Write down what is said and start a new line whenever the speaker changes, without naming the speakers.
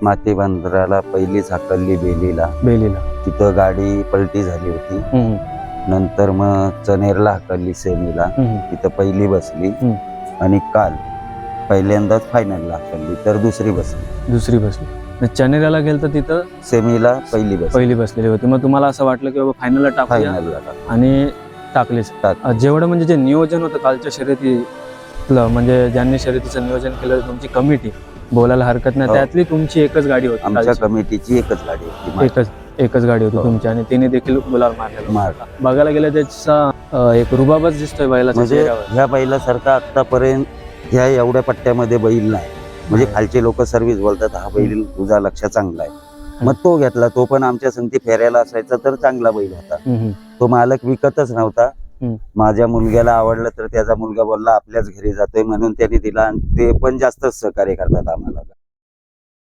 माती बंदराला पहिलीच हाकलली बेलीला. तिथं गाडी पलटी झाली होती. नंतर मग चनेरला हाकलली सेमीला. तिथं पहिली बसली. आणि काल पहिल्यांदाच फायनलला हाकलली तर दुसरी बसली.
चनेराला गेलं तर तिथं
सेमीला पहिली
बसलेली होती. मग तुम्हाला असं वाटलं की बाबा फायनलला टाकूया आणि टाकलीच. जेवढं म्हणजे जे नियोजन होतं कालच्या शर्यतीतलं, म्हणजे ज्यांनी शर्यतीचं नियोजन केलं तुमची कमिटी, बोलायला हरकत नाही. त्यातली तुमची एकच गाडी होती.
आमच्या कमिटीची एकच गाडी होती.
एकच गाडी होती तुमची, आणि तिने देखील गुलाल मारला. बघायला गेलं त्याचा एक रुबाबच दिसतोय बैलाच्या
म्हणजे
चेहऱ्यावर.
ह्या बैलासारखा आतापर्यंत ह्या एवढ्या पट्ट्यामध्ये बैल नाही. म्हणजे खालचे लोक सर्व्हिस बोलतात हा बैल तुझा लक्ष चांगला आहे. मग तो घेतला. तो पण आमच्या संगती फेऱ्याला असायचा तर चांगला बैल होता. तो मालक विकतच नव्हता. माझ्या मुलग्याला आवडलं तर त्याचा मुलगा बोलला आपल्याच घरी जातोय म्हणून त्यांनी दिला. आणि ते पण जास्तच सहकार्य करतात आम्हाला.